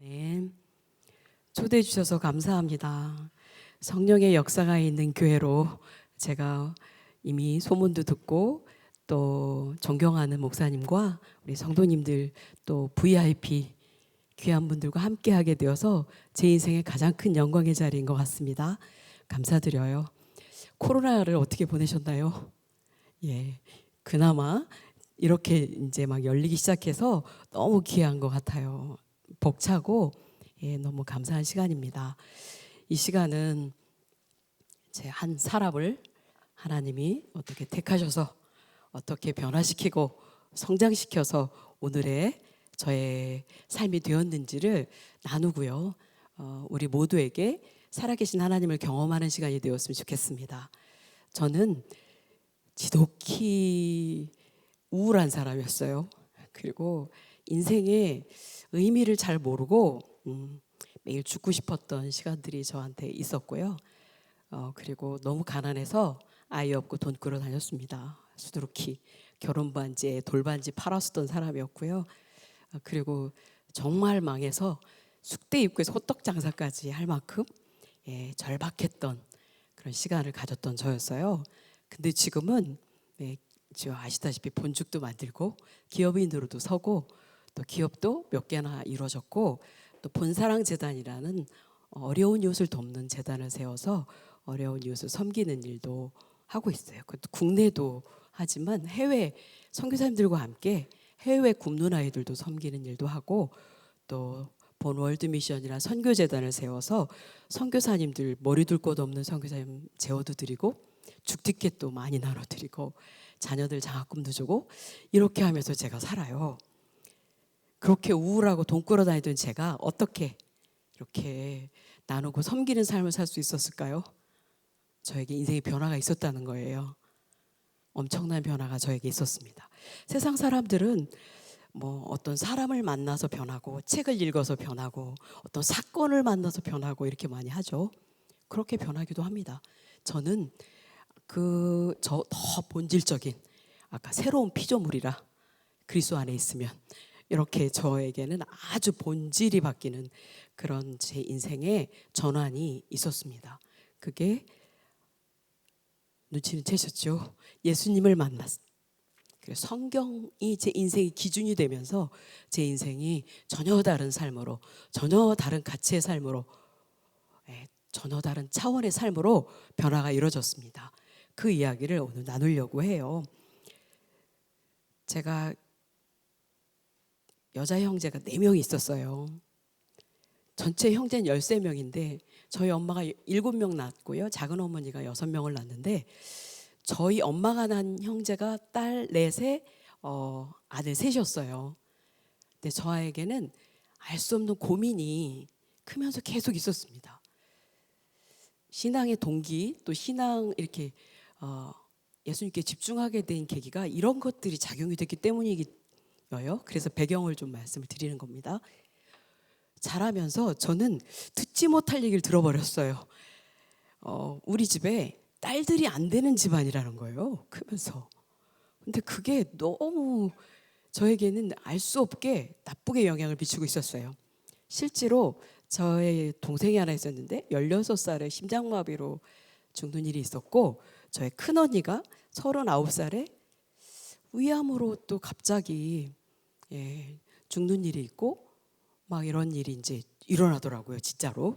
네, 초대해 주셔서 감사합니다. 성령의 역사가 있는 교회로 제가 이미 소문도 듣고 또 존경하는 목사님과 우리 성도님들 또 VIP 귀한 분들과 함께하게 되어서 제 인생의 가장 큰 영광의 자리인 것 같습니다. 감사드려요. 코로나를 어떻게 보내셨나요? 예, 그나마 이렇게 이제 막 열리기 시작해서 너무 귀한 것 같아요. 벅차고 너무 감사한 시간입니다. 이 시간은 제 한 사람을 하나님이 어떻게 택하셔서 어떻게 변화시키고 성장시켜서 오늘의 저의 삶이 되었는지를 나누고요. 우리 모두에게 살아계신 하나님을 경험하는 시간이 되었으면 좋겠습니다. 저는 지독히 우울한 사람이었어요. 그리고 인생의 의미를 잘 모르고 매일 죽고 싶었던 시간들이 저한테 있었고요. 그리고 너무 가난해서 아이 없고 돈 끌어 다녔습니다. 수두룩히 결혼 반지에 돌반지 팔았었던 사람이었고요. 그리고 정말 망해서 숙대 입구에서 호떡 장사까지 할 만큼 절박했던 그런 시간을 가졌던 저였어요. 근데 지금은 지금 아시다시피 본죽도 만들고 기업인으로도 서고 또 기업도 몇 개나 이루어졌고 또 본사랑 재단이라는 어려운 이웃을 돕는 재단을 세워서 어려운 이웃을 섬기는 일도 하고 있어요. 그것도 국내도 하지만 해외 선교사님들과 함께 해외 굶는 아이들도 섬기는 일도 하고 또 본 월드 미션이라 선교 재단을 세워서 선교사님들 머리 둘 곳 없는 선교사님 재워도 드리고 죽티켓도 많이 나눠 드리고 자녀들 장학금도 주고 이렇게 하면서 제가 살아요. 그렇게 우울하고 돈 끌어 다니던 제가 어떻게 이렇게 나누고 섬기는 삶을 살 수 있었을까요? 저에게 인생의 변화가 있었다는 거예요. 엄청난 변화가 저에게 있었습니다. 세상 사람들은 뭐 어떤 사람을 만나서 변하고 책을 읽어서 변하고 어떤 사건을 만나서 변하고 이렇게 많이 하죠. 그렇게 변하기도 합니다. 저는 저 더 본질적인 아까 새로운 피조물이라 그리스도 안에 있으면 이렇게 저에게는 아주 본질이 바뀌는 그런 제 인생의 전환이 있었습니다. 그게 눈치는 채셨죠? 예수님을 만났어요. 그래서 성경이 제 인생의 기준이 되면서 제 인생이 전혀 다른 삶으로, 전혀 다른 가치의 삶으로, 전혀 다른 차원의 삶으로 변화가 이루어졌습니다. 그 이야기를 오늘 나누려고 해요. 제가 여자 형제가 4명이 있었어요. 전체 형제는 13명인데 저희 엄마가 7명 낳았고요. 작은 어머니가 6명을 낳았는데 저희 엄마가 낳은 형제가 딸 4에 아들 3이었어요. 근데 저에게는 알 수 없는 고민이 크면서 계속 있었습니다. 신앙의 동기 또 신앙 이렇게 예수님께 집중하게 된 계기가 이런 것들이 작용이 됐기 때문이에요. 그래서 배경을 좀 말씀을 드리는 겁니다. 자라면서 저는 듣지 못할 얘기를 들어버렸어요. 우리 집에 딸들이 안 되는 집안이라는 거예요. 크면서. 근데 그게 너무 저에게는 알 수 없게 나쁘게 영향을 미치고 있었어요. 실제로 저의 동생이 하나 있었는데 16살에 심장마비로 죽는 일이 있었고 저의 큰언니가 39살에 위암으로 또 갑자기 죽는 일이 있고 막 이런 일이 이제 일어나더라고요. 진짜로.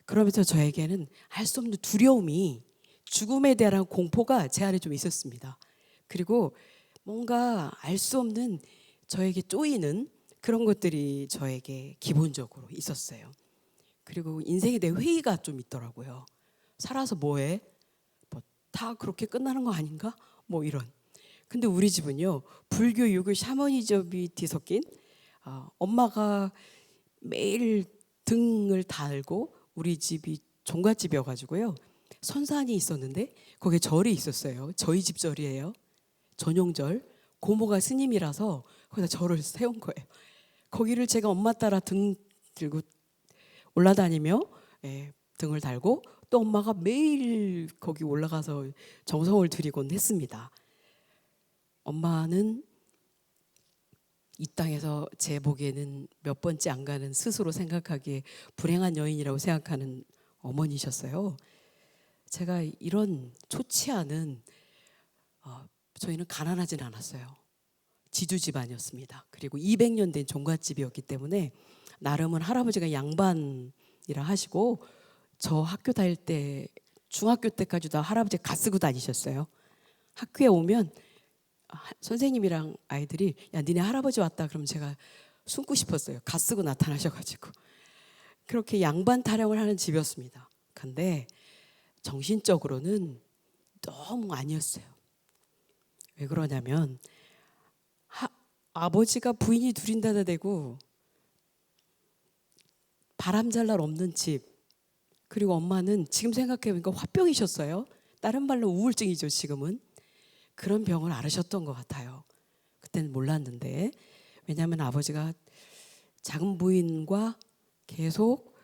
그러면서 저에게는 알 수 없는 두려움이 죽음에 대한 공포가 제 안에 좀 있었습니다. 그리고 뭔가 알 수 없는 저에게 쪼이는 그런 것들이 저에게 기본적으로 있었어요. 그리고 인생에 대해 회의가 좀 있더라고요. 살아서 뭐해? 뭐 다 그렇게 끝나는 거 아닌가? 뭐 이런. 근데 우리 집은요 불교, 유교, 샤머니즘이 뒤섞인 엄마가 매일 등을 달고 우리 집이 종갓집이어가지고요 선산이 있었는데 거기에 절이 있었어요. 저희 집 절이에요. 전용절. 고모가 스님이라서 거기다 절을 세운 거예요. 거기를 제가 엄마 따라 등 들고 올라다니며 등을 달고 또 엄마가 매일 거기 올라가서 정성을 들이곤 했습니다. 엄마는 이 땅에서 제 보기에는 몇 번째 안 가는, 스스로 생각하기에 불행한 여인이라고 생각하는 어머니셨어요. 제가 이런 좋지 않은, 저희는 가난하진 않았어요. 지주 집안이었습니다. 그리고 200년 된 종갓집이었기 때문에 나름은 할아버지가 양반이라 하시고, 저 학교 다닐 때 중학교 때까지도 할아버지가 가 쓰고 다니셨어요. 학교에 오면 선생님이랑 아이들이 야 니네 할아버지 왔다 그러면 제가 숨고 싶었어요. 가 쓰고 나타나셔가지고. 그렇게 양반 타령을 하는 집이었습니다. 근데 정신적으로는 너무 아니었어요. 왜 그러냐면 아버지가 부인이 둘인데다 대고 바람잘 날 없는 집, 그리고 엄마는 지금 생각해보니까 화병이셨어요. 다른 말로 우울증이죠. 지금은. 그런 병을 앓으셨던 것 같아요. 그때는 몰랐는데. 왜냐하면 아버지가 작은 부인과 계속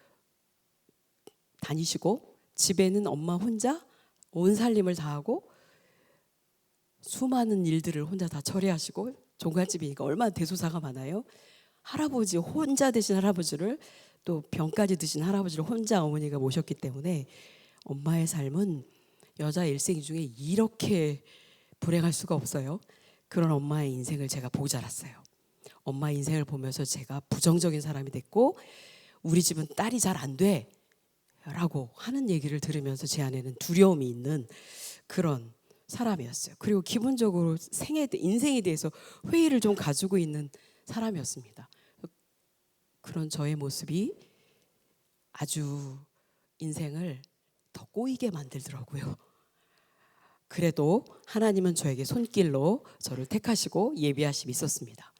다니시고 집에는 엄마 혼자 온 살림을 다 하고 수많은 일들을 혼자 다 처리하시고, 종갓집이니까 얼마나 대소사가 많아요. 할아버지 혼자 되신 할아버지를, 또 병까지 드신 할아버지를 혼자 어머니가 모셨기 때문에 엄마의 삶은 여자 일생 중에 이렇게 불행할 수가 없어요. 그런 엄마의 인생을 제가 보고 자랐어요. 엄마 인생을 보면서 제가 부정적인 사람이 됐고, 우리 집은 딸이 잘 안 돼 라고 하는 얘기를 들으면서 제 안에는 두려움이 있는 그런 사람이었어요. 그리고 기본적으로 인생에 대해서 회의를 좀 가지고 있는 사람이었습니다. 그런 저의 모습이 아주 인생을 더 꼬이게 만들더라고요. 그래도 하나님은 저에게 손길로 저를 택하시고 예비하심이 있었습니다.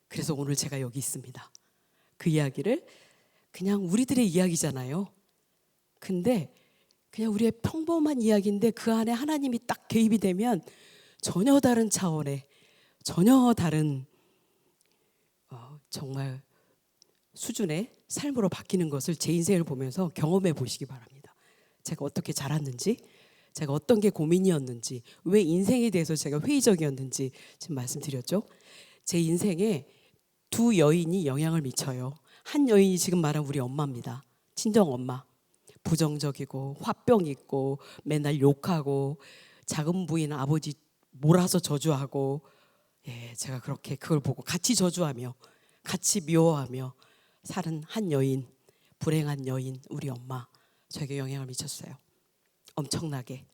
그래서 오늘 제가 여기 있습니다. 그 이야기를, 그냥 우리들의 이야기잖아요. 근데 그냥 우리의 평범한 이야기인데 그 안에 하나님이 딱 개입이 되면 전혀 다른 차원의, 전혀 다른 정말 수준의 삶으로 바뀌는 것을 제 인생을 보면서 경험해 보시기 바랍니다. 제가 어떻게 자랐는지, 제가 어떤 게 고민이었는지, 왜 인생에 대해서 제가 회의적이었는지 지금 말씀드렸죠. 제 인생에 두 여인이 영향을 미쳐요. 한 여인이 지금 말한 우리 엄마입니다. 친정 엄마. 부정적이고 화병 있고 맨날 욕하고 작은 부인 아버지 몰아서 저주하고, 제가 그렇게 그걸 보고 같이 저주하며 같이 미워하며 사는 한 여인, 불행한 여인 우리 엄마, 저에게 영향을 미쳤어요. 엄청나게.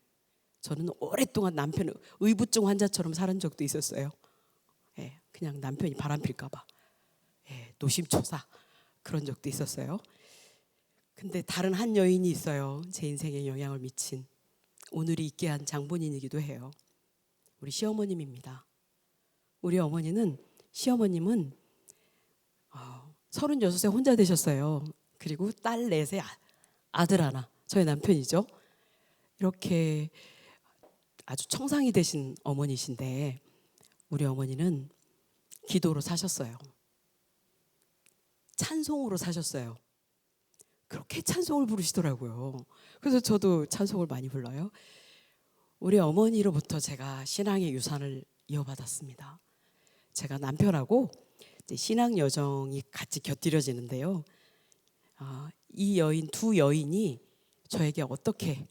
저는 오랫동안 남편 의부증 환자처럼 살은 적도 있었어요. 그냥 남편이 바람필까 봐 노심초사 그런 적도 있었어요. 근데 다른 한 여인이 있어요. 제 인생에 영향을 미친, 오늘이 있게 한 장본인이기도 해요. 우리 시어머님입니다. 우리 어머니는, 시어머님은 36세 혼자 되셨어요. 그리고 딸 넷에 아들 하나, 저희 남편이죠. 이렇게 아주 청상이 되신 어머니신데 우리 어머니는 기도로 사셨어요. 찬송으로 사셨어요. 그렇게 찬송을 부르시더라고요. 그래서 저도 찬송을 많이 불러요. 우리 어머니로부터 제가 신앙의 유산을 이어받았습니다. 제가 남편하고 이제 신앙 여정이 같이 곁들여지는데요. 이 여인, 두 여인이 저에게 어떻게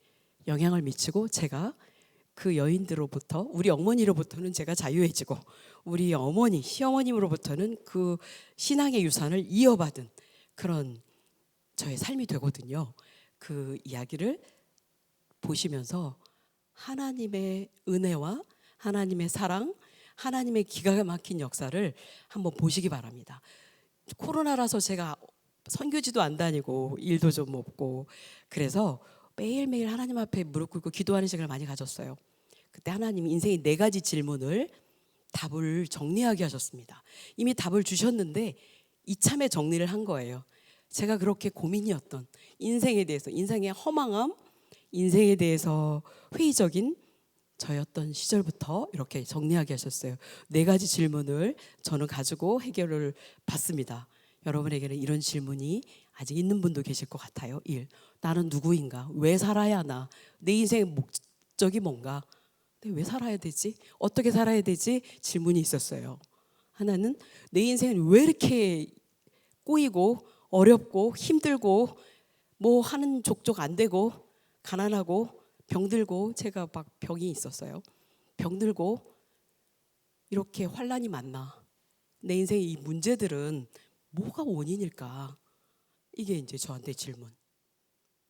영향을 미치고, 제가 그 여인들로부터, 우리 어머니로부터는 제가 자유해지고, 우리 어머니, 시어머님으로부터는 그 신앙의 유산을 이어받은 그런 저의 삶이 되거든요. 그 이야기를 보시면서 하나님의 은혜와 하나님의 사랑, 하나님의 기가 막힌 역사를 한번 보시기 바랍니다. 코로나라서 제가 선교지도 안 다니고 일도 좀 없고, 그래서 매일매일 하나님 앞에 무릎 꿇고 기도하는 시간을 많이 가졌어요. 그때 하나님이 인생의 4가지 질문을 답을 정리하게 하셨습니다. 이미 답을 주셨는데 이참에 정리를 한 거예요. 제가 그렇게 고민이었던 인생에 대해서, 인생의 허망함, 인생에 대해서 회의적인 저였던 시절부터 이렇게 정리하게 하셨어요. 4가지 질문을 저는 가지고 해결을 받습니다. 여러분에게는 이런 질문이 아직 있는 분도 계실 것 같아요. 1. 나는 누구인가? 왜 살아야 하나? 내 인생의 목적이 뭔가? 왜 살아야 되지? 어떻게 살아야 되지? 질문이 있었어요. 하나는 내 인생은 왜 이렇게 꼬이고 어렵고 힘들고 뭐 하는 족족 안 되고 가난하고 병들고, 제가 막 병이 있었어요. 병들고 이렇게 환란이 많나? 내 인생의 이 문제들은 뭐가 원인일까? 이게 이제 저한테 질문.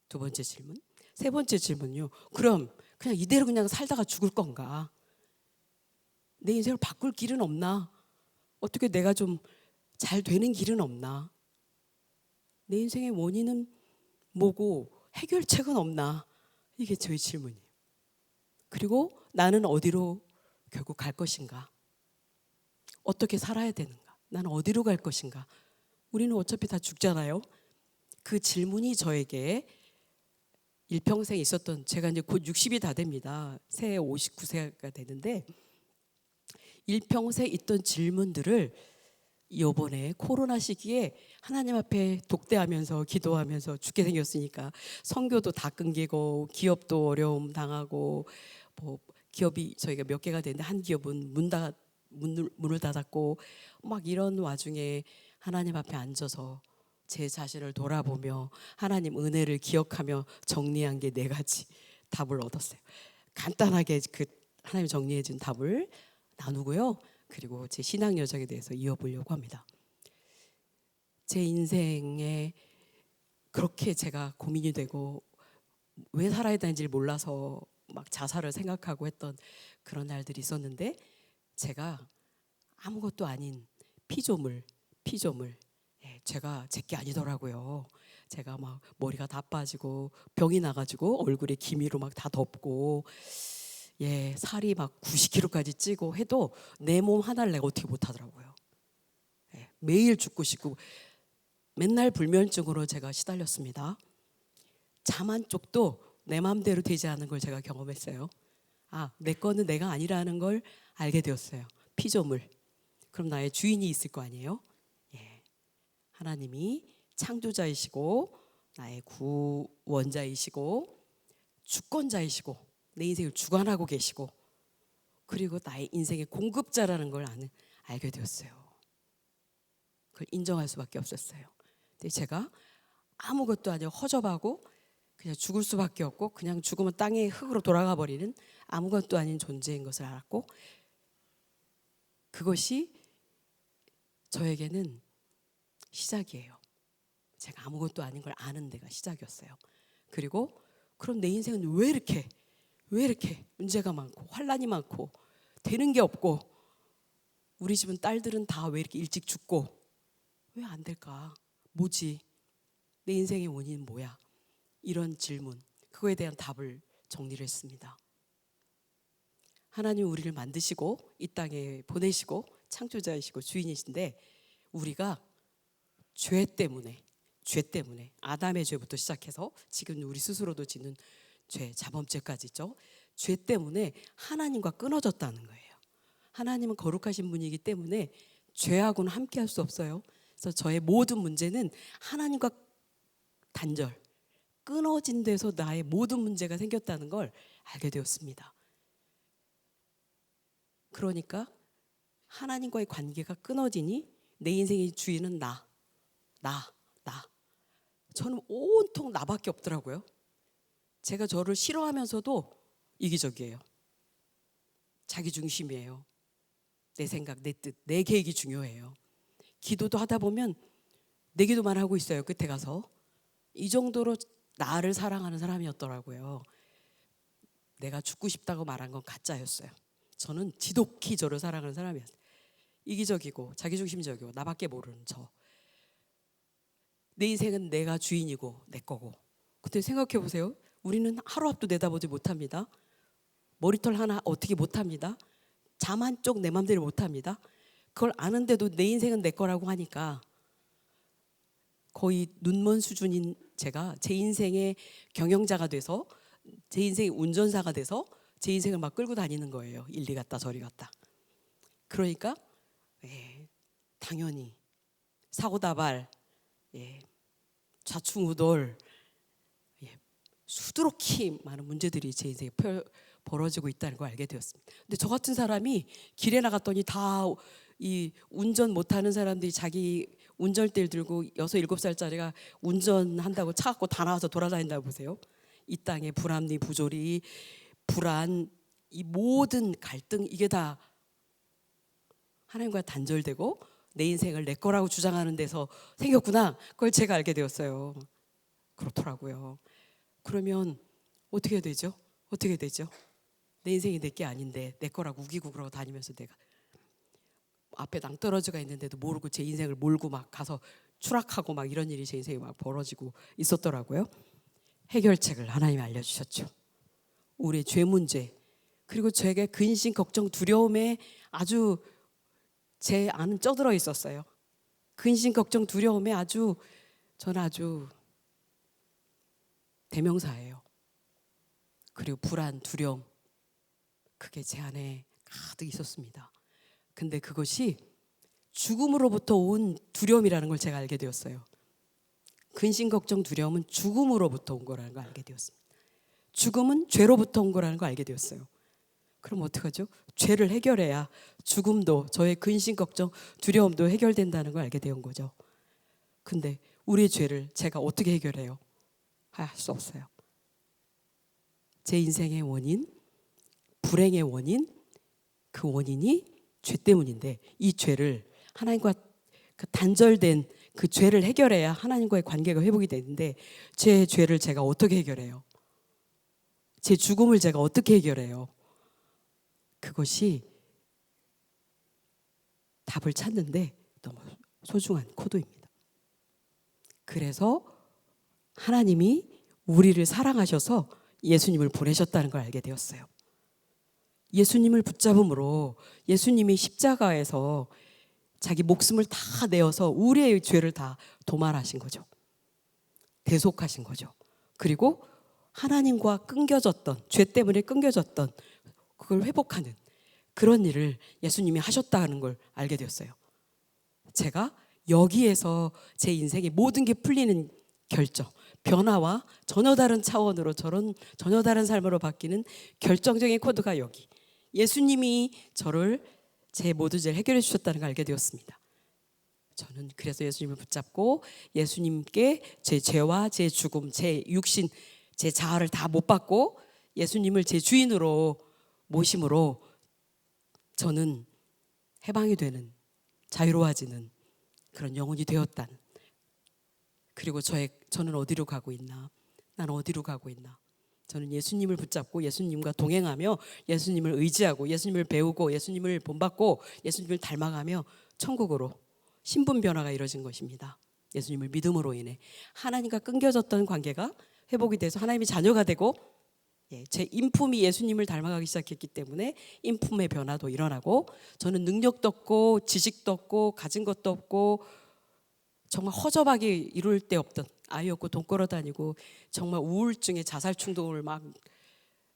두 번째 질문. 세 번째 질문요. 그럼 그냥 이대로 그냥 살다가 죽을 건가? 내 인생을 바꿀 길은 없나? 어떻게 내가 좀 잘 되는 길은 없나? 내 인생의 원인은 뭐고 해결책은 없나? 이게 저의 질문이에요. 그리고 나는 어디로 결국 갈 것인가? 어떻게 살아야 되는가? 나는 어디로 갈 것인가? 우리는 어차피 다 죽잖아요. 그 질문이 저에게 일평생 있었던, 제가 이제 곧 60이 다 됩니다. 새해 59세가 되는데 일평생 있던 질문들을 이번에 코로나 시기에 하나님 앞에 독대하면서 기도하면서 죽게 생겼으니까 선교도 다 끊기고 기업도 어려움 당하고, 뭐 기업이 저희가 몇 개가 되는데 한 기업은 문을 닫았고, 막 이런 와중에 하나님 앞에 앉아서 제 자신을 돌아보며 하나님 은혜를 기억하며 정리한 게 네 가지 답을 얻었어요. 간단하게 그 하나님 정리해 준 답을 나누고요. 그리고 제 신앙 여정에 대해서 이어보려고 합니다. 제 인생에 그렇게 제가 고민이 되고 왜 살아야 되는지 몰라서 막 자살을 생각하고 했던 그런 날들이 있었는데, 제가 아무것도 아닌 피조물, 제가 제게 아니더라고요. 제가 막 머리가 다 빠지고 병이 나가지고 얼굴에 기미로 막 다 덮고, 살이 막 90kg까지 찌고 해도 내 몸 하나를 내가 어떻게 못하더라고요. 매일 죽고 싶고 맨날 불면증으로 제가 시달렸습니다. 잠 한 쪽도 내 마음대로 되지 않은 걸 제가 경험했어요. 내 거는 내가 아니라는 걸 알게 되었어요. 피조물. 그럼 나의 주인이 있을 거 아니에요? 하나님이 창조자이시고 나의 구원자이시고 주권자이시고 내 인생을 주관하고 계시고, 그리고 나의 인생의 공급자라는 걸 알게 되었어요. 그걸 인정할 수밖에 없었어요. 근데 제가 아무것도 아니고 허접하고 그냥 죽을 수밖에 없고, 그냥 죽으면 땅의 흙으로 돌아가 버리는 아무것도 아닌 존재인 것을 알았고, 그것이 저에게는 시작이에요. 제가 아무것도 아닌 걸 아는 데가 시작이었어요. 그리고 그럼 내 인생은 왜 이렇게 문제가 많고 환란이 많고 되는 게 없고, 우리 집은 딸들은 다 왜 이렇게 일찍 죽고 왜 안 될까? 뭐지? 내 인생의 원인은 뭐야? 이런 질문, 그거에 대한 답을 정리를 했습니다. 하나님 우리를 만드시고 이 땅에 보내시고 창조자이시고 주인이신데, 우리가 죄 때문에 아담의 죄부터 시작해서 지금 우리 스스로도 짓는 죄, 자범죄까지 있죠. 죄 때문에 하나님과 끊어졌다는 거예요. 하나님은 거룩하신 분이기 때문에 죄하고는 함께할 수 없어요. 그래서 저의 모든 문제는 하나님과 단절, 끊어진 데서 나의 모든 문제가 생겼다는 걸 알게 되었습니다. 그러니까 하나님과의 관계가 끊어지니 내 인생의 주인은 나. 저는 온통 나밖에 없더라고요. 제가 저를 싫어하면서도 이기적이에요. 자기중심이에요. 내 생각, 내 뜻, 내 계획이 중요해요. 기도도 하다 보면 내 기도만 하고 있어요. 끝에 가서. 이 정도로 나를 사랑하는 사람이었더라고요. 내가 죽고 싶다고 말한 건 가짜였어요. 저는 지독히 저를 사랑하는 사람이었어요. 이기적이고 자기중심적이고 나밖에 모르는 저. 내 인생은 내가 주인이고 내 거고. 근데 생각해 보세요. 우리는 하루 앞도 내다보지 못합니다. 머리털 하나 어떻게 못합니다. 잠 한쪽 내 맘대로 못합니다. 그걸 아는데도 내 인생은 내 거라고 하니까 거의 눈먼 수준인 제가 제 인생의 경영자가 돼서, 제 인생의 운전사가 돼서 제 인생을 막 끌고 다니는 거예요. 이리 갔다 저리 갔다. 그러니까 당연히 사고다발, 좌충우돌, 수두룩히 많은 문제들이 제 인생에 벌어지고 있다는 걸 알게 되었습니다. 근데 저 같은 사람이 길에 나갔더니 다 이 운전 못하는 사람들이 자기 운전대를 들고 6, 7살짜리가 운전한다고 차 갖고 다 나와서 돌아다닌다고 보세요. 이 땅의 불합리, 부조리, 불안, 이 모든 갈등, 이게 다 하나님과 단절되고 내 인생을 내 거라고 주장하는 데서 생겼구나. 그걸 제가 알게 되었어요. 그렇더라고요. 그러면 어떻게 되죠? 어떻게 되죠? 내 인생이 내 게 아닌데 내 거라고 우기고 그러고 다니면서 내가 앞에 낭떠러지가 있는데도 모르고 제 인생을 몰고 막 가서 추락하고 막 이런 일이 제 인생에 막 벌어지고 있었더라고요. 해결책을 하나님이 알려주셨죠. 우리의 죄 문제, 그리고 제게 근심, 걱정, 두려움에 아주 제 안은 쪄들어 있었어요. 근심, 걱정, 두려움에 저는 아주 대명사예요. 그리고 불안, 두려움, 그게 제 안에 가득 있었습니다. 근데 그것이 죽음으로부터 온 두려움이라는 걸 제가 알게 되었어요. 근심, 걱정, 두려움은 죽음으로부터 온 거라는 걸 알게 되었습니다. 죽음은 죄로부터 온 거라는 걸 알게 되었어요. 그럼 어떡하죠? 죄를 해결해야 죽음도, 저의 근심, 걱정, 두려움도 해결된다는 걸 알게 된 거죠. 근데 우리의 죄를 제가 어떻게 해결해요? 할 수 없어요. 제 인생의 원인, 불행의 원인, 그 원인이 죄 때문인데, 이 죄를 하나님과 그 단절된 그 죄를 해결해야 하나님과의 관계가 회복이 되는데, 제 죄를 제가 어떻게 해결해요? 제 죽음을 제가 어떻게 해결해요? 그것이 답을 찾는데 너무 소중한 코드입니다. 그래서 하나님이 우리를 사랑하셔서 예수님을 보내셨다는 걸 알게 되었어요. 예수님을 붙잡음으로 예수님이 십자가에서 자기 목숨을 다 내어서 우리의 죄를 다 도말하신 거죠. 대속하신 거죠. 그리고 하나님과 끊겨졌던, 죄 때문에 끊겨졌던 그걸 회복하는 그런 일을 예수님이 하셨다는 걸 알게 되었어요. 제가 여기에서 제 인생의 모든 게 풀리는 결정, 변화와 전혀 다른 차원으로 전혀 다른 삶으로 바뀌는 결정적인 코드가 여기. 예수님이 저를 제 모든 죄를 해결해 주셨다는 걸 알게 되었습니다. 저는 그래서 예수님을 붙잡고 예수님께 제 죄와 제 죽음, 제 육신, 제 자아를 다 못 받고 예수님을 제 주인으로 모심으로 저는 해방이 되는, 자유로워지는 그런 영혼이 되었다는. 그리고 저는 어디로 가고 있나? 나는 어디로 가고 있나? 저는 예수님을 붙잡고 예수님과 동행하며 예수님을 의지하고 예수님을 배우고 예수님을 본받고 예수님을 닮아가며 천국으로 신분 변화가 이루어진 것입니다. 예수님을 믿음으로 인해 하나님과 끊겨졌던 관계가 회복이 돼서 하나님의 자녀가 되고, 제 인품이 예수님을 닮아가기 시작했기 때문에 인품의 변화도 일어나고, 저는 능력도 없고 지식도 없고 가진 것도 없고 정말 허접하게 이룰 데 없던 아이였고, 돈 끌어 다니고 정말 우울증에 자살 충동을 막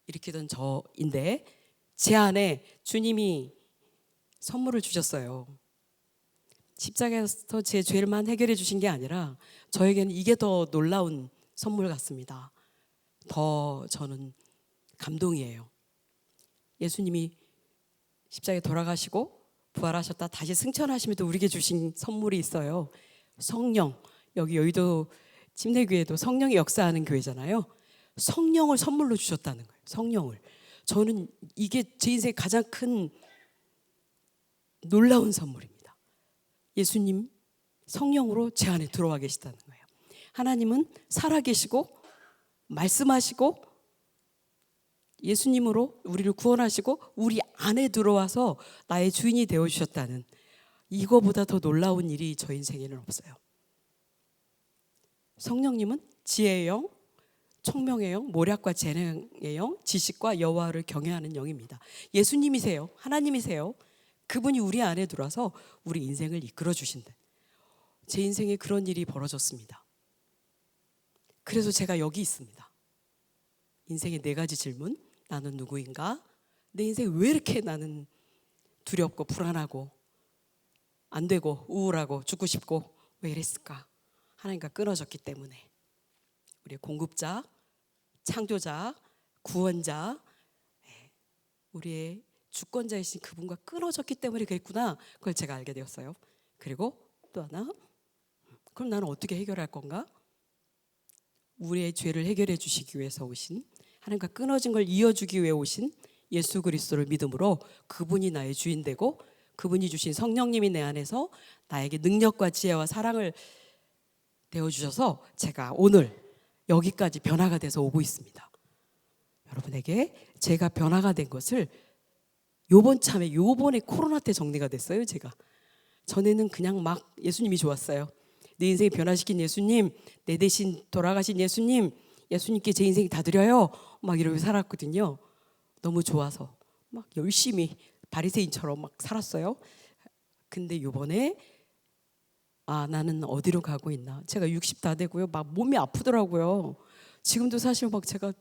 일으키던 저인데, 제 안에 주님이 선물을 주셨어요. 십자가에서 제 죄를만 해결해 주신 게 아니라 저에게는 이게 더 놀라운 선물 같습니다. 더 저는 감동이에요. 예수님이 십자가에 돌아가시고 부활하셨다 다시 승천하시면서 우리에게 주신 선물이 있어요. 성령. 여기 여의도 침례교회도 성령이 역사하는 교회잖아요. 성령을 선물로 주셨다는 거예요. 성령을. 저는 이게 제 인생의 가장 큰 놀라운 선물입니다. 예수님 성령으로 제 안에 들어와 계시다는 거예요. 하나님은 살아계시고 말씀하시고 예수님으로 우리를 구원하시고 우리 안에 들어와서 나의 주인이 되어주셨다는, 이거보다 더 놀라운 일이 저 인생에는 없어요. 성령님은 지혜의 영, 총명의 영, 모략과 재능의 영, 지식과 여호와를 경외하는 영입니다. 예수님이세요. 하나님이세요. 그분이 우리 안에 들어와서 우리 인생을 이끌어 주신다. 제 인생에 그런 일이 벌어졌습니다. 그래서 제가 여기 있습니다. 인생의 4가지 질문. 나는 누구인가? 내 인생 왜 이렇게 나는 두렵고 불안하고 안 되고 우울하고 죽고 싶고 왜 이랬을까? 하나님과 끊어졌기 때문에. 우리의 공급자, 창조자, 구원자, 우리의 주권자이신 그분과 끊어졌기 때문에 그랬구나. 그걸 제가 알게 되었어요. 그리고 또 하나, 그럼 나는 어떻게 해결할 건가? 우리의 죄를 해결해 주시기 위해서 오신, 하나님과 끊어진 걸 이어주기 위해 오신 예수 그리스도를 믿음으로 그분이 나의 주인 되고 그분이 주신 성령님이 내 안에서 나에게 능력과 지혜와 사랑을 되어주셔서 제가 오늘 여기까지 변화가 돼서 오고 있습니다. 여러분에게 제가 변화가 된 것을 요번에 코로나 때 정리가 됐어요. 제가 전에는 그냥 막 예수님이 좋았어요. 내 인생 변화시킨 예수님, 내 대신 돌아가신 예수님, 예수님께 제 인생이 다 드려요, 막 이러고 살았거든요. 너무 좋아서 막 열심히 바리새인처럼 막 살았어요. 근데 요번에 나는 어디로 가고 있나? 제가 60 다 되고요. 막 몸이 아프더라고요. 지금도 사실 막 제가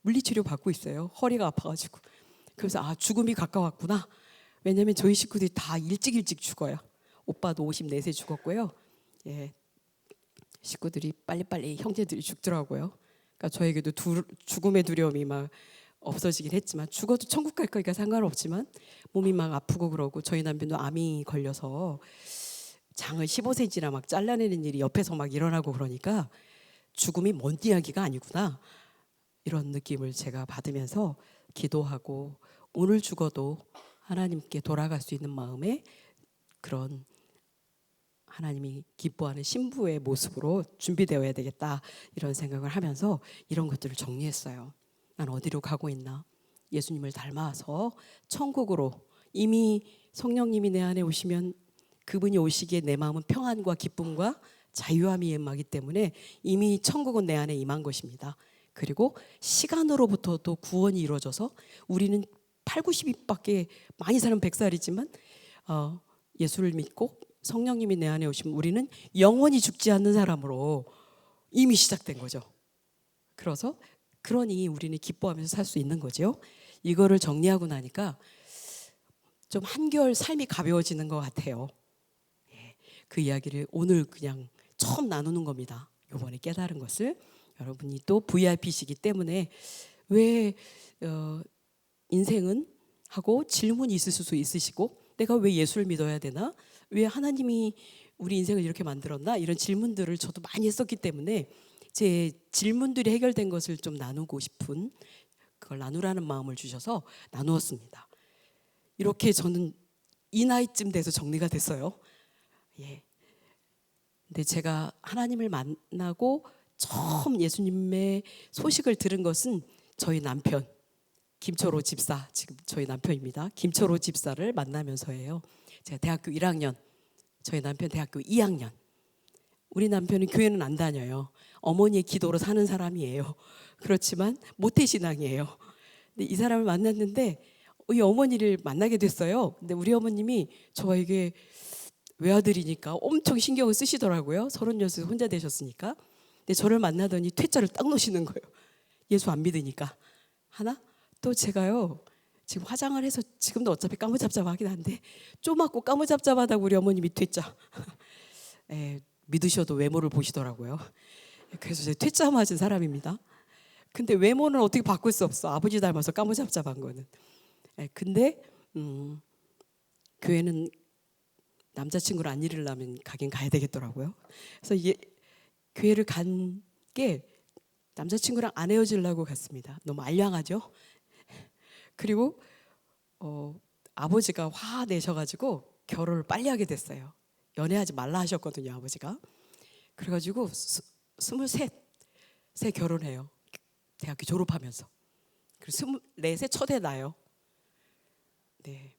물리치료 받고 있어요. 허리가 아파가지고. 그래서 죽음이 가까웠구나. 왜냐하면 저희 식구들이 다 일찍 죽어요. 오빠도 54세 죽었고요. 예, 식구들이 빨리빨리 형제들이 죽더라고요. 그러니까 저에게도 죽음의 두려움이 막 없어지긴 했지만, 죽어도 천국 갈 거니까 상관없지만 몸이 막 아프고 그러고, 저희 남편도 암이 걸려서 장을 15cm나 막 잘라내는 일이 옆에서 막 일어나고 그러니까 죽음이 먼 이야기가 아니구나, 이런 느낌을 제가 받으면서 기도하고, 오늘 죽어도 하나님께 돌아갈 수 있는 마음에 그런 하나님이 기뻐하는 신부의 모습으로 준비되어야 되겠다, 이런 생각을 하면서 이런 것들을 정리했어요. 난 어디로 가고 있나? 예수님을 닮아서 천국으로, 이미 성령님이 내 안에 오시면 그분이 오시기에 내 마음은 평안과 기쁨과 자유함이 임하기 때문에 이미 천국은 내 안에 임한 것입니다. 그리고 시간으로부터도 구원이 이루어져서 우리는 8, 90밖에 많이 사는 100살이지만 예수를 믿고 성령님이 내 안에 오시면 우리는 영원히 죽지 않는 사람으로 이미 시작된 거죠. 그러니 우리는 기뻐하면서 살 수 있는 거죠. 이거를 정리하고 나니까 좀 한결 삶이 가벼워지는 것 같아요. 그 이야기를 오늘 그냥 처음 나누는 겁니다. 이번에 깨달은 것을. 여러분이 또 VIP시기 때문에 왜 인생은 하고 질문이 있을 수 있으시고, 내가 왜 예수를 믿어야 되나? 왜 하나님이 우리 인생을 이렇게 만들었나? 이런 질문들을 저도 많이 했었기 때문에 제 질문들이 해결된 것을 좀 나누고 싶은, 그걸 나누라는 마음을 주셔서 나누었습니다. 이렇게 저는 이 나이쯤 돼서 정리가 됐어요. 예. 근데 제가 하나님을 만나고 처음 예수님의 소식을 들은 것은 저희 남편 김철호 집사, 지금 저희 남편입니다. 김철호 집사를 만나면서예요. 제가 대학교 1학년, 저희 남편 대학교 2학년. 우리 남편은 교회는 안 다녀요. 어머니의 기도로 사는 사람이에요. 그렇지만 모태신앙이에요. 근데 이 사람을 만났는데 이 어머니를 만나게 됐어요. 근데 우리 어머님이 저에게 외아들이니까 엄청 신경을 쓰시더라고요. 36세 혼자 되셨으니까. 근데 저를 만나더니 퇴짜를 딱 놓으시는 거예요. 예수 안 믿으니까. 하나? 또 제가요, 지금 화장을 해서 지금도 어차피 까무잡잡하긴 한데 쪼맣고 까무잡잡하다고 우리 어머님이 퇴짜. 믿으셔도 외모를 보시더라고요. 그래서 제가 퇴짜 맞은 사람입니다. 근데 외모는 어떻게 바꿀 수 없어. 아버지 닮아서 까무잡잡한 거는. 근데 교회는 남자친구를 안 잃으려면 가긴 가야 되겠더라고요. 그래서 교회를 간 게 남자친구랑 안 헤어지려고 갔습니다. 너무 알량하죠. 그리고 아버지가 화 내셔가지고 결혼을 빨리 하게 됐어요. 연애하지 말라 하셨거든요, 아버지가. 그래가지고 23세 결혼해요. 대학교 졸업하면서. 그리고 24세 첫애 낳아요. 네.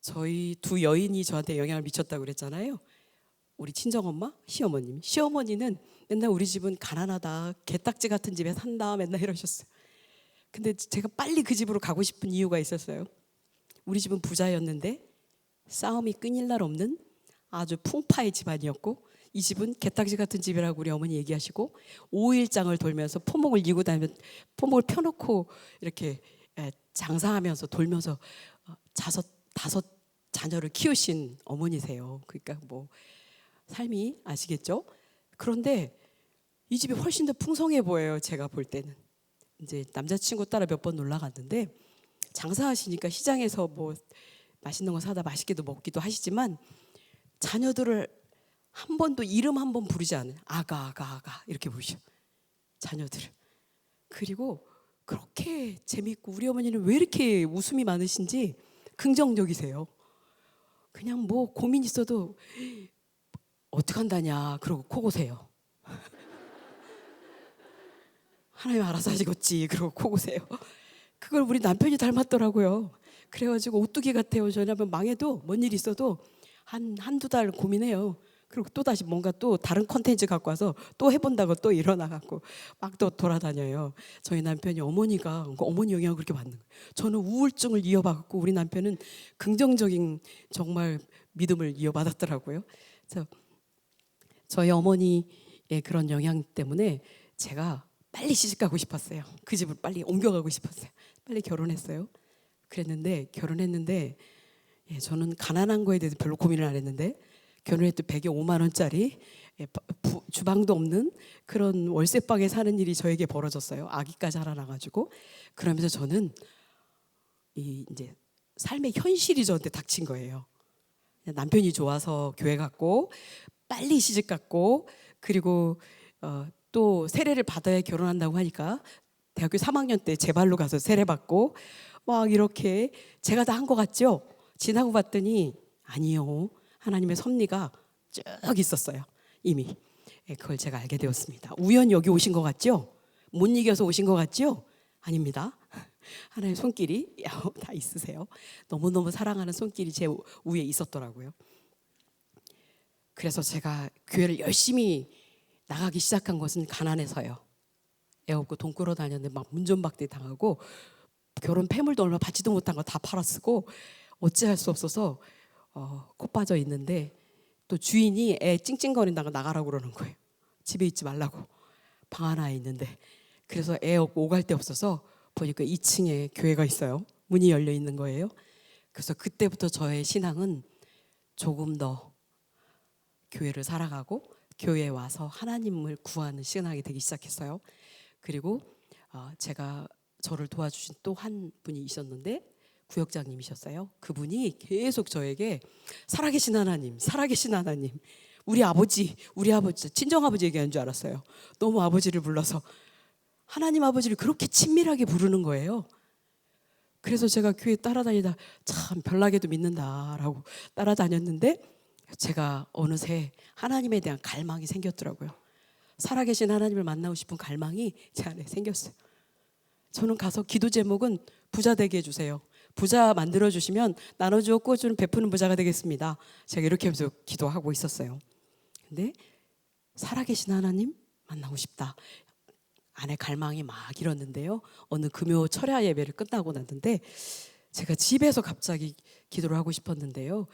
저희 두 여인이 저한테 영향을 미쳤다고 그랬잖아요. 우리 친정엄마, 시어머님. 시어머니는 맨날 우리 집은 가난하다, 개딱지 같은 집에 산다, 맨날 이러셨어요. 근데 제가 빨리 그 집으로 가고 싶은 이유가 있었어요. 우리 집은 부자였는데 싸움이 끊일 날 없는 아주 풍파의 집안이었고, 이 집은 개딱지 같은 집이라고 우리 어머니 얘기하시고, 5일장을 돌면서 포목을 이고 다니면 포목을 펴놓고 이렇게 장사하면서 돌면서 다섯 자녀를 키우신 어머니세요. 그러니까 뭐 삶이 아시겠죠? 그런데 이 집이 훨씬 더 풍성해 보여요. 제가 볼 때는. 이제 남자친구 따라 몇 번 놀러 갔는데 장사하시니까 시장에서 뭐 맛있는 거 사다 맛있게도 먹기도 하시지만 자녀들을 한 번도 이름 한 번 부르지 않아요. 아가 이렇게 부르셔. 자녀들을. 그리고 그렇게 재밌고 우리 어머니는 왜 이렇게 웃음이 많으신지 긍정적이세요. 그냥 뭐 고민 있어도 어떡한다냐 그러고 코 고세요. 하나님 알아서 하시겠지 그러고 코 고세요. 그걸 우리 남편이 닮았더라고요. 그래가지고 오뚜기 같아요. 저희 남편 망해도 뭔 일 있어도 한두 달 고민해요. 그리고 또 다시 뭔가 또 다른 컨텐츠 갖고 와서 또 해본다고 또 일어나갖고 막 또 돌아다녀요. 저희 남편이 어머니가 어머니 영향을 그렇게 받는 거예요. 저는 우울증을 이어받고 우리 남편은 긍정적인 정말 믿음을 이어받았더라고요. 그래서 저희 어머니의 그런 영향 때문에 제가 빨리 시집가고 싶었어요. 그 집을 빨리 옮겨가고 싶었어요. 빨리 결혼했어요. 결혼했는데 저는 가난한 거에 대해서 별로 고민을 안 했는데 결혼했을 때 100에 5만 원짜리 주방도 없는 그런 월세방에 사는 일이 저에게 벌어졌어요. 아기까지 하나 나가지고. 그러면서 저는 이제 삶의 현실이 저한테 닥친 거예요. 남편이 좋아서 교회 갔고 빨리 시집 갔고 그리고 또 세례를 받아야 결혼한다고 하니까 대학교 3학년 때 제 발로 가서 세례 받고 막 이렇게 제가 다 한 것 같죠? 지나고 봤더니 아니요. 하나님의 섭리가 쭉 있었어요. 이미. 그걸 제가 알게 되었습니다. 우연히 여기 오신 것 같죠? 못 이겨서 오신 것 같죠? 아닙니다. 하나님의 손길이 다 있으세요. 너무너무 사랑하는 손길이 제 위에 있었더라고요. 그래서 제가 교회를 열심히 나가기 시작한 것은 가난해서요. 애 없고 돈 끌어 다녔는데 막 문전박대 당하고 결혼 폐물도 얼마 받지도 못한 거 다 팔아 쓰고 어찌할 수 없어서 코 빠져 있는데 또 주인이 애 찡찡거린다고 나가라고 그러는 거예요. 집에 있지 말라고. 방 하나에 있는데. 그래서 애 없고 오갈 데 없어서 보니까 2층에 교회가 있어요. 문이 열려 있는 거예요. 그래서 그때부터 저의 신앙은 조금 더 교회를 살아가고 교회에 와서 하나님을 구하는 신앙이 되기 시작했어요. 그리고 제가 저를 도와주신 또 한 분이 있었는데 구역장님이셨어요. 그분이 계속 저에게 살아계신 하나님, 우리 아버지 친정아버지 얘기하는 줄 알았어요. 너무 아버지를 불러서 하나님 아버지를 그렇게 친밀하게 부르는 거예요. 그래서 제가 교회 따라다니다 참 별나게도 믿는다라고 따라다녔는데 제가 어느새 하나님에 대한 갈망이 생겼더라고요. 살아계신 하나님을 만나고 싶은 갈망이 제 안에 생겼어요. 저는 가서 기도 제목은 부자 되게 해주세요. 부자 만들어주시면 나눠주고 꾸어주는 베푸는 부자가 되겠습니다. 제가 이렇게 하면서 기도하고 있었어요. 근데 살아계신 하나님 만나고 싶다. 안에 갈망이 막 일었는데요. 어느 금요 철야 예배를 끝나고 났는데 제가 집에서 갑자기 기도를 하고 싶었는데요.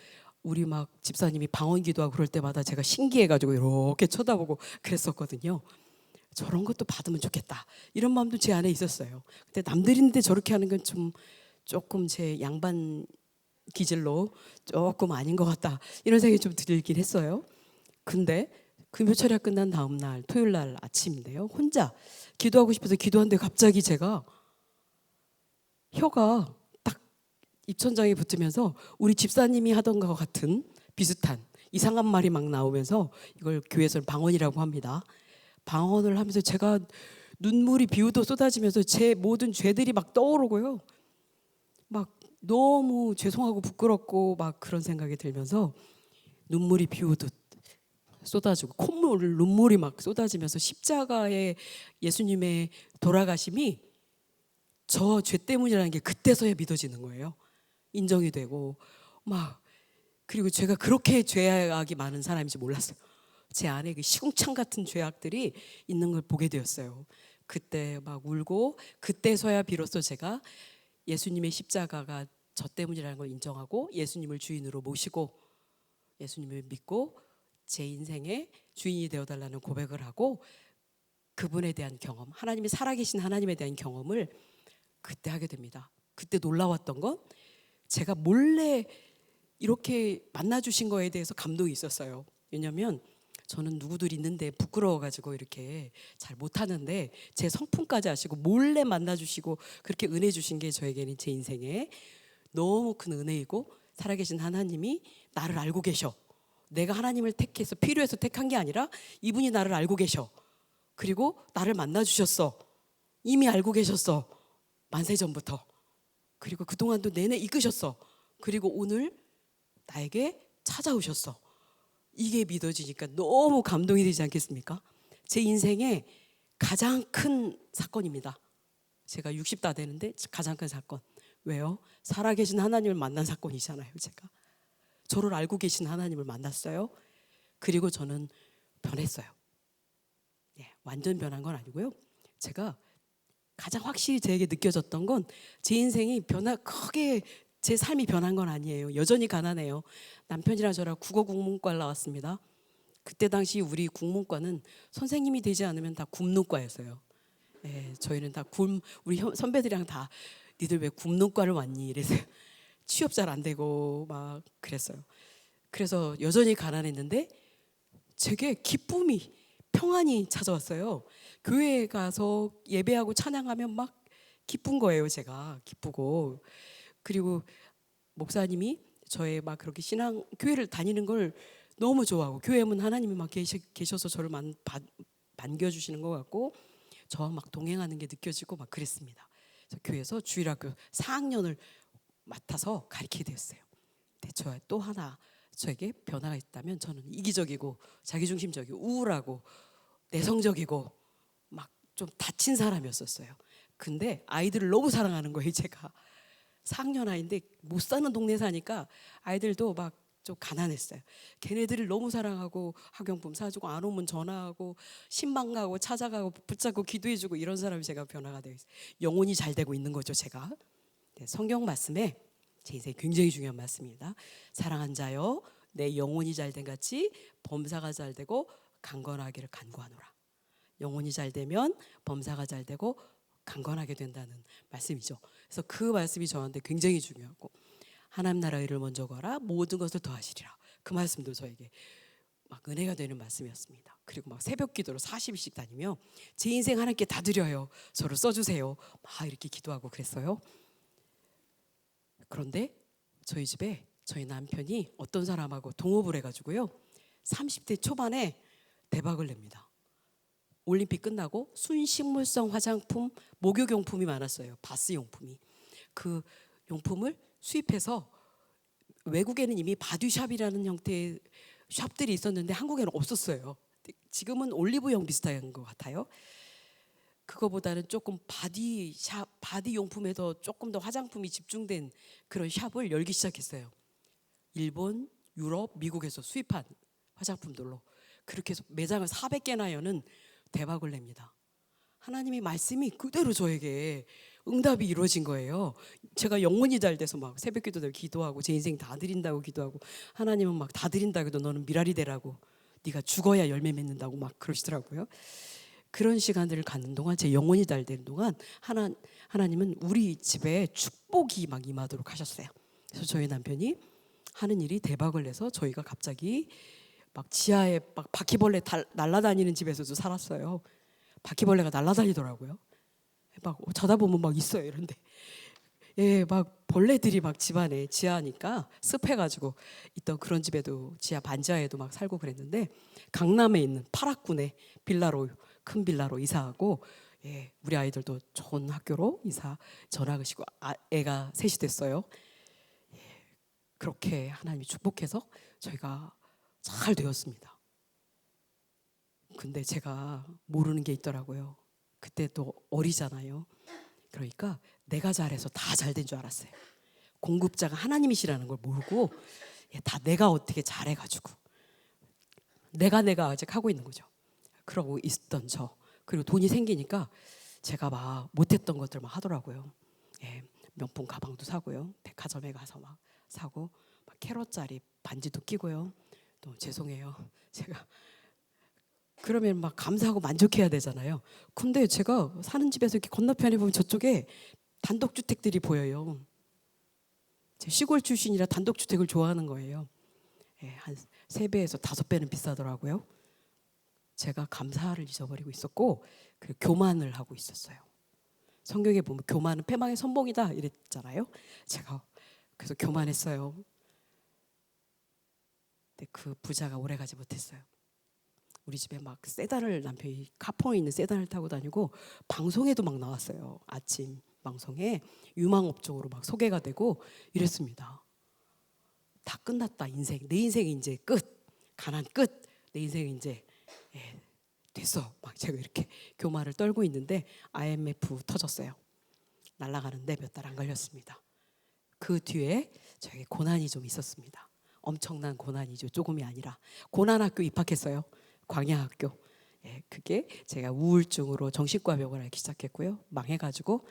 우리 막 집사님이 방언 기도하고 그럴 때마다 제가 신기해가지고 이렇게 쳐다보고 그랬었거든요. 저런 것도 받으면 좋겠다. 이런 마음도 제 안에 있었어요. 근데 남들인데 저렇게 하는 건 조금 제 양반 기질로 조금 아닌 것 같다. 이런 생각이 좀 들긴 했어요. 근데 금요철야 끝난 다음 날 토요일 날 아침인데요. 혼자 기도하고 싶어서 기도하는데 갑자기 제가 혀가 딱 입천장에 붙으면서 우리 집사님이 하던 것 같은 비슷한 이상한 말이 막 나오면서 이걸 교회에서는 방언이라고 합니다. 방언을 하면서 제가 눈물이 비오듯 쏟아지면서 제 모든 죄들이 막 떠오르고요. 막 너무 죄송하고 부끄럽고 막 그런 생각이 들면서 눈물이 비오듯 쏟아지고 눈물이 막 쏟아지면서 십자가에 예수님의 돌아가심이 저 죄 때문이라는 게 그때서야 믿어지는 거예요. 인정이 되고 막 그리고 제가 그렇게 죄악이 많은 사람인지 몰랐어요. 제 안에 그 시궁창 같은 죄악들이 있는 걸 보게 되었어요. 그때 막 울고 그때서야 비로소 제가 예수님의 십자가가 저 때문이라는 걸 인정하고 예수님을 주인으로 모시고 예수님을 믿고 제 인생의 주인이 되어달라는 고백을 하고 그분에 대한 경험, 하나님이 살아계신 하나님에 대한 경험을 그때 하게 됩니다. 그때 놀라웠던 건 제가 몰래 이렇게 만나주신 거에 대해서 감동이 있었어요. 왜냐하면 저는 누구들 있는데 부끄러워가지고 이렇게 잘 못하는데 제 성품까지 아시고 몰래 만나주시고 그렇게 은혜 주신 게 저에게는 제 인생에 너무 큰 은혜이고, 살아계신 하나님이 나를 알고 계셔. 내가 하나님을 택해서 필요해서 택한 게 아니라 이분이 나를 알고 계셔. 그리고 나를 만나주셨어. 이미 알고 계셨어. 만세 전부터. 그리고 그동안도 내내 이끄셨어. 그리고 오늘 나에게 찾아오셨어. 이게 믿어지니까 너무 감동이 되지 않겠습니까? 제 인생의 가장 큰 사건입니다. 제가 60 다 되는데 가장 큰 사건. 왜요? 살아계신 하나님을 만난 사건이잖아요. 제가 저를 알고 계신 하나님을 만났어요. 그리고 저는 변했어요. 완전 변한 건 아니고요. 제가 가장 확실히 저에게 느껴졌던 건 제 인생이 크게 제 삶이 변한 건 아니에요. 여전히 가난해요. 남편이랑 저랑 국어국문과를 나왔습니다. 그때 당시 우리 국문과는 선생님이 되지 않으면 다 굶는과였어요. 저희는 다 우리 선배들이랑 다 니들 왜 굶는과를 왔니? 이래서 취업 잘 안 되고 막 그랬어요. 그래서 여전히 가난했는데 제게 기쁨이, 평안이 찾아왔어요. 교회에 가서 예배하고 찬양하면 막 기쁜 거예요. 제가 기쁘고. 그리고 목사님이 저의 막 그렇게 교회를 다니는 걸 너무 좋아하고, 교회에는 하나님이 막 계셔서 저를 반겨주시는 것 같고 저와 막 동행하는 게 느껴지고 막 그랬습니다. 그래서 교회에서 주일학교 4학년을 맡아서 가르치게 되었어요. 근데 저 또 하나 저에게 변화가 있다면, 저는 이기적이고 자기중심적이고 우울하고 내성적이고 막 좀 다친 사람이었었어요. 근데 아이들을 너무 사랑하는 거예요. 제가 4학년 아이인데 못 사는 동네 사니까 아이들도 막 좀 가난했어요. 걔네들을 너무 사랑하고 학용품 사주고 안 오면 전화하고 신방 가고 찾아가고 붙잡고 기도해주고 이런 사람이 제가 변화가 되어 있어요. 영혼이 잘 되고 있는 거죠. 제가. 성경 말씀에 제 인생에 굉장히 중요한 말씀입니다. 사랑한 자여 내 영혼이 잘된 같이 범사가 잘되고 강건하기를 간구하노라. 영혼이 잘되면 범사가 잘되고 강건하게 된다는 말씀이죠. 그래서 그 말씀이 저한테 굉장히 중요하고, 하나님 나라의 일을 먼저 구하라 모든 것을 더하시리라. 그 말씀도 저에게 막 은혜가 되는 말씀이었습니다. 그리고 막 새벽 기도로 40일씩 다니며 제 인생 하나님께 다 드려요. 저를 써주세요. 막 이렇게 기도하고 그랬어요. 그런데 저희 집에 저희 남편이 어떤 사람하고 동업을 해가지고요, 30대 초반에 대박을 냅니다. 올림픽 끝나고 순식물성 화장품, 목욕용품이 많았어요. 바스 용품이. 그 용품을 수입해서, 외국에는 이미 바디샵이라는 형태의 샵들이 있었는데 한국에는 없었어요. 지금은 올리브영 비슷한 것 같아요. 그거보다는 조금 바디 용품에서 조금 더 화장품이 집중된 그런 샵을 열기 시작했어요. 일본, 유럽, 미국에서 수입한 화장품들로. 그렇게 해서 매장을 400개나 여는 대박을 냅니다. 하나님의 말씀이 그대로 저에게 응답이 이루어진 거예요. 제가 영혼이 잘 돼서 막 새벽기도들 기도하고 제 인생 다 드린다고 기도하고, 하나님은 막 다 드린다고 해도 너는 미랄이 되라고, 네가 죽어야 열매 맺는다고 막 그러시더라고요. 그런 시간들을 갖는 동안, 제 영혼이 잘 되는 동안 하나님은 우리 집에 축복이 막 임하도록 하셨어요. 그래서 저희 남편이 하는 일이 대박을 내서 저희가 갑자기 막 지하에 막 바퀴벌레 날아다니는 집에서도 살았어요. 바퀴벌레가 날아다니더라고요. 막 쳐다보면 막 있어요. 이런데 막 벌레들이 막 집안에, 지하니까 습해가지고 있던 그런 집에도, 지하 반지하에도 막 살고 그랬는데, 강남에 있는 파락군에 큰 빌라로 이사하고, 우리 아이들도 좋은 학교로 전학하시고 애가 셋이 됐어요. 그렇게 하나님이 축복해서 저희가 잘 되었습니다. 근데 제가 모르는 게 있더라고요. 그때 또 어리잖아요. 그러니까 내가 잘해서 다 잘 된 줄 알았어요. 공급자가 하나님이시라는 걸 모르고 다 내가 어떻게 잘해가지고 내가 아직 하고 있는 거죠. 그러고 있던 저, 그리고 돈이 생기니까 제가 막 못했던 것들 막 하더라고요. 명품 가방도 사고요, 백화점에 가서 막 사고, 막 캐럿짜리 반지도 끼고요. 또 죄송해요, 제가 그러면 막 감사하고 만족해야 되잖아요. 근데 제가 사는 집에서 이렇게 건너편에 보면 저쪽에 단독주택들이 보여요. 제 시골 출신이라 단독주택을 좋아하는 거예요. 한 3배에서 5배는 비싸더라고요. 제가 감사를 잊어버리고 있었고 그리고 교만을 하고 있었어요. 성경에 보면 교만은 패망의 선봉이다 이랬잖아요. 제가 그래서 교만했어요. 근데 그 부자가 오래가지 못했어요. 우리 집에 막 세단을, 남편이 카폰에 있는 세단을 타고 다니고 방송에도 막 나왔어요. 아침 방송에 유망업종으로 막 소개가 되고 이랬습니다. 다 끝났다 인생. 내 인생이 이제 끝. 가난 끝. 내 인생이 이제 됐어. 막 제가 이렇게 교만을 떨고 있는데 IMF 터졌어요. 날아가는데 몇 달 안 걸렸습니다. 그 뒤에 저에게 고난이 좀 있었습니다. 엄청난 고난이죠. 조금이 아니라. 고난학교 입학했어요. 광야학교. 그게 제가 우울증으로 정신과 병원을 알기 시작했고요. 망해가지고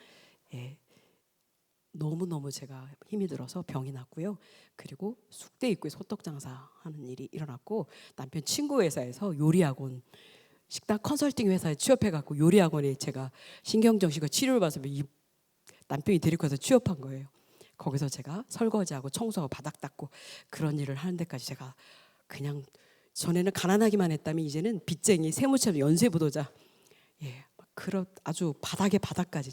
너무너무 제가 힘이 들어서 병이 났고요. 그리고 숙대 입구에서 호떡 장사하는 일이 일어났고 남편 친구 회사에서 요리학원 식당 컨설팅 회사에 취업해갖고 요리학원에 제가 신경정신과 치료를 받아서 남편이 데리고 가서 취업한 거예요. 거기서 제가 설거지하고 청소하고 바닥 닦고 그런 일을 하는 데까지 제가 그냥 전에는 가난하기만 했다면 이제는 빚쟁이 세무처럼 연쇄부도자 그런 아주 바닥의 바닥까지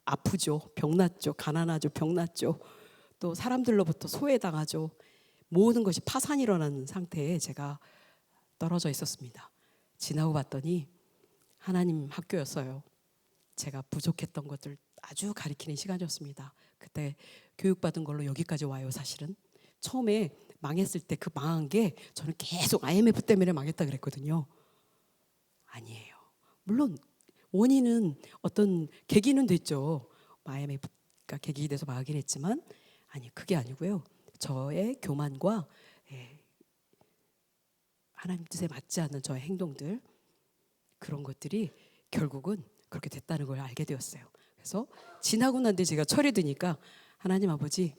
아프죠. 병났죠. 가난하죠. 병났죠. 또 사람들로부터 소외당하죠. 모든 것이 파산이 일어나는 상태에 제가 떨어져 있었습니다. 지나고 봤더니 하나님 학교였어요. 제가 부족했던 것들 아주 가리키는 시간이었습니다. 그때 교육받은 걸로 여기까지 와요. 사실은 처음에 망했을 때 그 망한 게 저는 계속 IMF 때문에 망했다 그랬거든요. 아니에요. 물론 원인은 어떤 계기는 됐죠. IMF가 계기 돼서 망하긴 했지만 아니 그게 아니고요. 저의 교만과 하나님 뜻에 맞지 않는 저의 행동들 그런 것들이 결국은 그렇게 됐다는 걸 알게 되었어요. 그래서 지나고 난 뒤에 제가 철이 드니까 하나님 아버지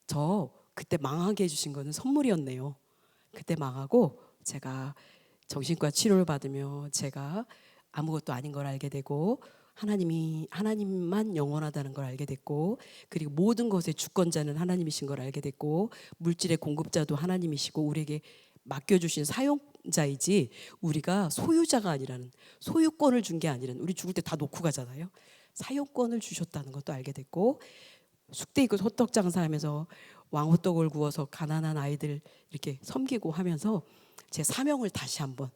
저 그때 망하게 해주신 거는 선물이었네요. 그때 망하고 제가 정신과 치료를 받으며 제가 아무것도 아닌 걸 알게 되고 하나님만 영원하다는 걸 알게 됐고 그리고 모든 것의 주권자는 하나님이신 걸 알게 됐고 물질의 공급자도 하나님이시고 우리에게 맡겨주신 사용자이지 우리가 소유자가 아니라는 소유권을 준 게 아니라는 우리 죽을 때 다 놓고 가잖아요. 사용권을 주셨다는 것도 알게 됐고 숙대 입고 호떡 장사하면서 왕호떡을 구워서 가난한 아이들 이렇게 섬기고 하면서 제 사명을 다시 한번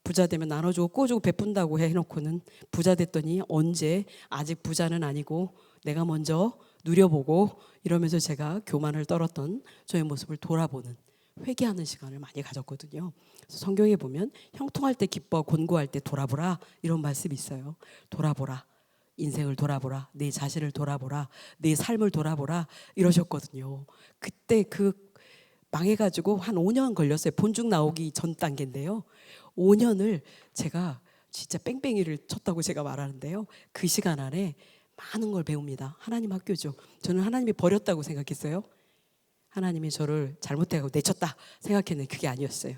부자 되면 나눠주고 꿔주고 베푼다고 해놓고는 부자 됐더니 언제 아직 부자는 아니고 내가 먼저 누려보고 이러면서 제가 교만을 떨었던 저의 모습을 돌아보는 회개하는 시간을 많이 가졌거든요. 그래서 성경에 보면 형통할 때 기뻐 곤고할 때 돌아보라 이런 말씀이 있어요. 돌아보라. 인생을 돌아보라. 내 자신을 돌아보라. 내 삶을 돌아보라 이러셨거든요. 그때 그 망해가지고 한 5년 걸렸어요. 본죽 나오기 전 단계인데요. 5년을 제가 진짜 뺑뺑이를 쳤다고 제가 말하는데요. 그 시간 안에 많은 걸 배웁니다. 하나님 학교죠. 저는 하나님이 버렸다고 생각했어요. 하나님이 저를 잘못해서 내쳤다 생각했는데 그게 아니었어요.